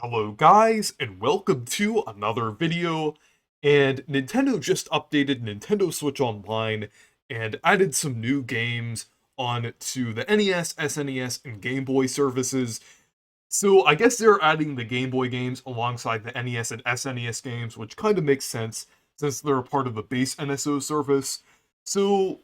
Hello guys, and welcome to another video. And Nintendo just updated Nintendo Switch Online and added some new games onto the NES, SNES, and Game Boy services. So I guess they're adding the Game Boy games alongside the NES and SNES games, which kind of makes sense since they're a part of the base NSO service. So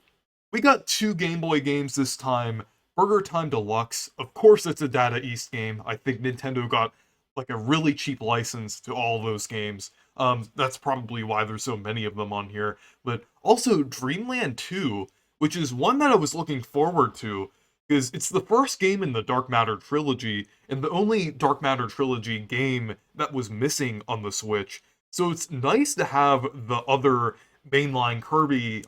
we got two Game Boy games this time. Burger Time Deluxe. Of course, it's a Data East game. I think Nintendo got like a really cheap license to all those games. That's probably why there's so many of them on here. But also Dreamland 2, which is one that I was looking forward to, because it's the first game in the Dark Matter trilogy, and the only Dark Matter trilogy game that was missing on the Switch. So it's nice to have the other mainline Kirby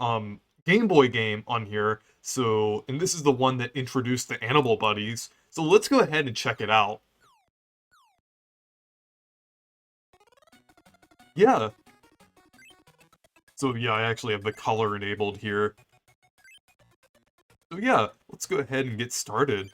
Game Boy game on here. So, and this is the one that introduced the Animal Buddies. So let's go ahead and check it out. Yeah. So yeah, I actually have the color enabled here. So yeah, let's go ahead and get started.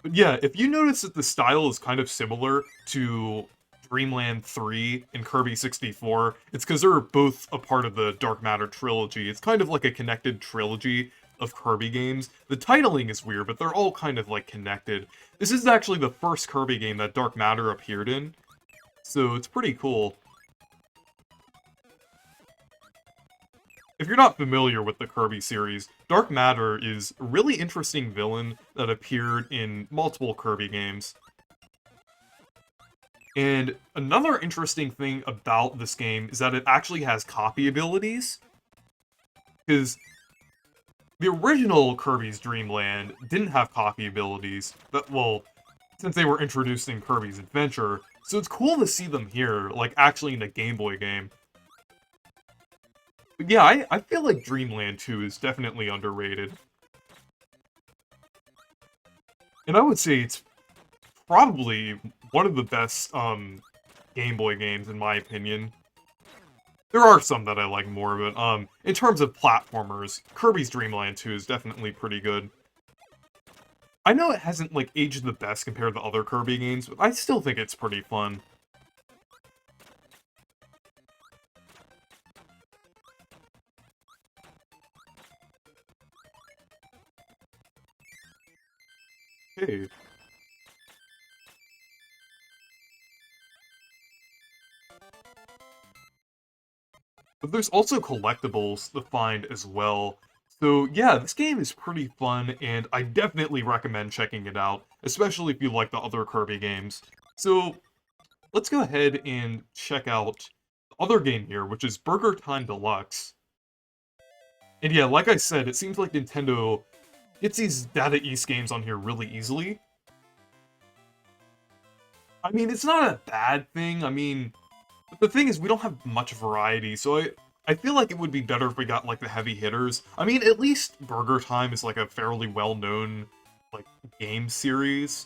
But yeah, if you notice that the style is kind of similar to Dreamland 3 and Kirby 64, it's because they're both a part of the Dark Matter trilogy. It's kind of like a connected trilogy of Kirby games. The titling is weird, but they're all kind of like connected. This is actually the first Kirby game that Dark Matter appeared in, so it's pretty cool. If you're not familiar with the Kirby series, Dark Matter is a really interesting villain that appeared in multiple Kirby games. And another interesting thing about this game is that it actually has copy abilities. Because the original Kirby's Dream Land didn't have copy abilities, but, well, since they were introduced in Kirby's Adventure, so it's cool to see them here, like, actually in a Game Boy game. But yeah, I feel like Dreamland 2 is definitely underrated. And I would say it's probably one of the best Game Boy games, in my opinion. There are some that I like more, but in terms of platformers, Kirby's Dream Land 2 is definitely pretty good. I know it hasn't like aged the best compared to other Kirby games, but I still think it's pretty fun. Hey. But there's also collectibles to find as well. So yeah, this game is pretty fun, and I definitely recommend checking it out, especially if you like the other Kirby games. So let's go ahead and check out the other game here, which is Burger Time Deluxe. And yeah, like I said, it seems like Nintendo gets these Data East games on here really easily. I mean, it's not a bad thing. I mean, but the thing is, we don't have much variety, so I feel like it would be better if we got, like, the heavy hitters. I mean, at least Burger Time is, like, a fairly well-known, like, game series.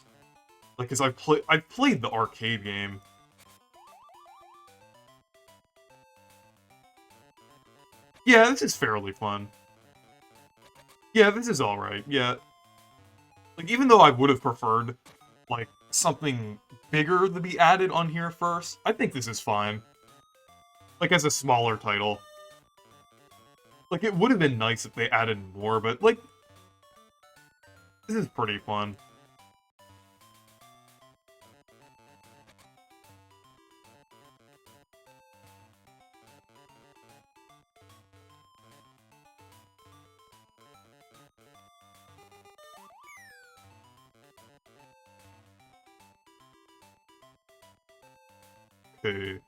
Like, 'cause I've played the arcade game. Yeah, this is fairly fun. Yeah, this is alright, yeah. Like, even though I would have preferred, like, something bigger to be added on here first, I think this is fine. Like, as a smaller title. Like, it would have been nice if they added more, but, like, this is pretty fun. Okay.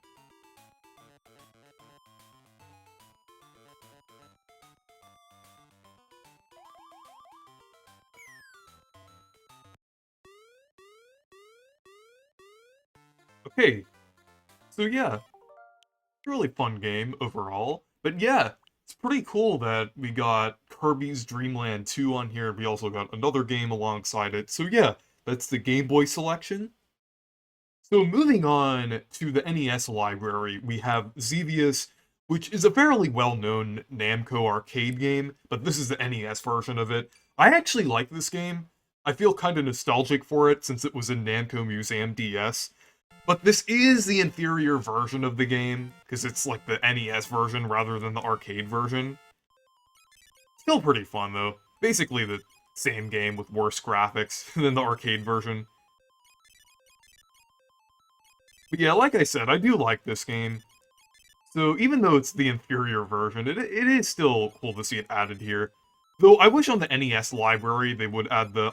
Okay. So, yeah. Really fun game overall. But yeah, it's pretty cool that we got Kirby's Dream Land 2 on here. We also got another game alongside it. So yeah, that's the Game Boy selection. So moving on to the NES library, we have Xevious, which is a fairly well-known Namco arcade game, but this is the NES version of it. I actually like this game. I feel kind of nostalgic for it since it was in Namco Museum DS. But this is the inferior version of the game, because it's like the NES version rather than the arcade version. Still pretty fun, though. Basically the same game with worse graphics than the arcade version. But yeah, like I said, I do like this game. So even though it's the inferior version, it is still cool to see it added here. Though I wish on the NES library they would add the,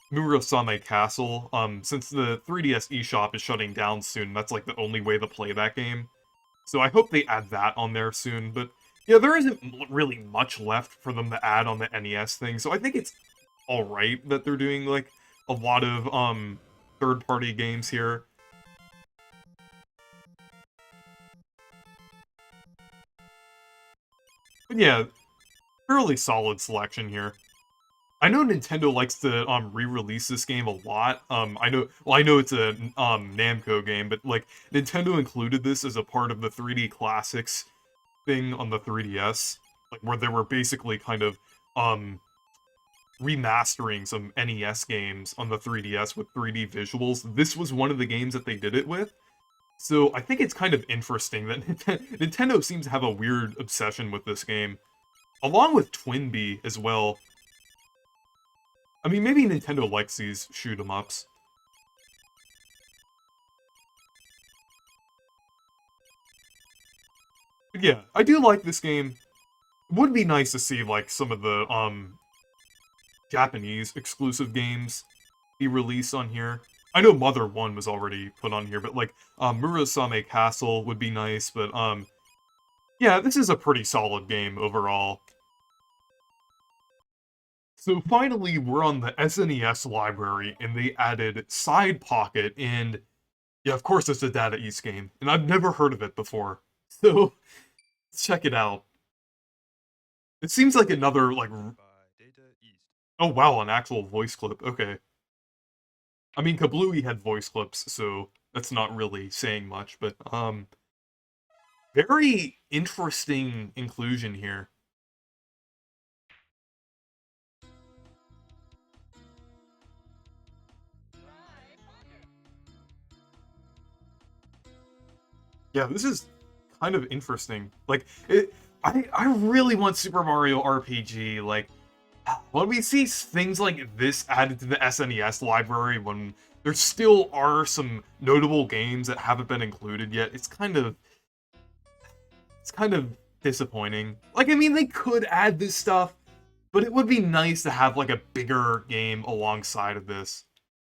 Murasame Castle, since the 3DS eShop is shutting down soon, that's like the only way to play that game. So I hope they add that on there soon, but yeah, there isn't really much left for them to add on the NES thing, so I think it's alright that they're doing, like, a lot of, third-party games here. But yeah, fairly solid selection here. I know Nintendo likes to re-release this game a lot. I know it's a Namco game, but like Nintendo included this as a part of the 3D Classics thing on the 3DS, like where they were basically kind of remastering some NES games on the 3DS with 3D visuals. This was one of the games that they did it with. So I think it's kind of interesting that Nintendo seems to have a weird obsession with this game, along with Twinbee as well. I mean, maybe Nintendo likes these shoot-em-ups. But yeah, I do like this game. It would be nice to see, like, some of the, Japanese exclusive games be released on here. I know Mother 1 was already put on here, but, like, Murasame Castle would be nice, but, yeah, this is a pretty solid game overall. So finally, we're on the SNES library, and they added Side Pocket, and yeah, of course it's a Data East game, and I've never heard of it before. So, let's check it out. It seems like another, like... Oh wow, an actual voice clip, okay. I mean, Kablooey had voice clips, so that's not really saying much, but, very interesting inclusion here. Yeah, this is kind of interesting. Like, I really want Super Mario RPG. Like, when we see things like this added to the SNES library, when there still are some notable games that haven't been included yet, it's kind of disappointing. Like, I mean, they could add this stuff, but it would be nice to have like a bigger game alongside of this.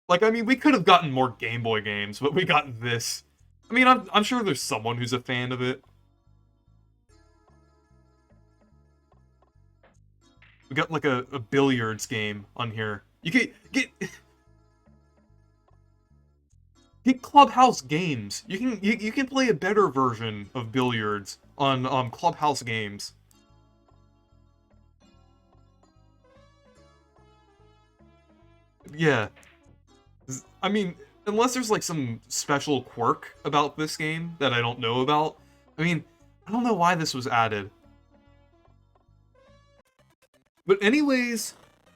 Like, I mean, we could have gotten more Game Boy games, but we got this. I mean, I'm sure there's someone who's a fan of it. We got like a billiards game on here. You can get Clubhouse games. You can play a better version of billiards on Clubhouse games. Yeah. I mean, unless there's like some special quirk about this game that I don't know about. I mean, I don't know why this was added. But anyways,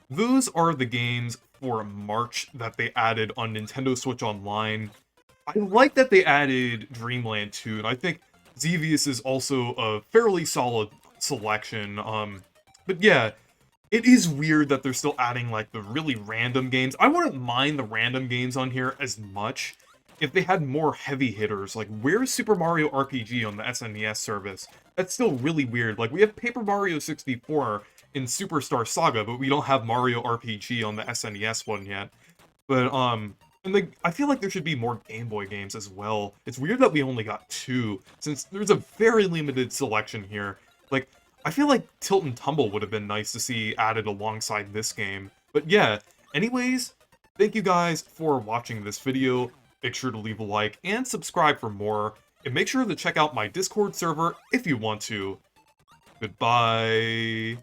those are the games for March that they added on Nintendo Switch Online. I like that they added Dreamland 2, and I think Xevious is also a fairly solid selection. But yeah, it is weird that they're still adding, like, the really random games. I wouldn't mind the random games on here as much if they had more heavy hitters. Like, where's Super Mario RPG on the SNES service? That's still really weird. Like, we have Paper Mario 64 in Superstar Saga, but we don't have Mario RPG on the SNES one yet. But, and I feel like there should be more Game Boy games as well. It's weird that we only got 2, since there's a very limited selection here. Like, I feel like Tilt and Tumble would have been nice to see added alongside this game. But yeah, anyways, thank you guys for watching this video. Make sure to leave a like and subscribe for more. And make sure to check out my Discord server if you want to. Goodbye.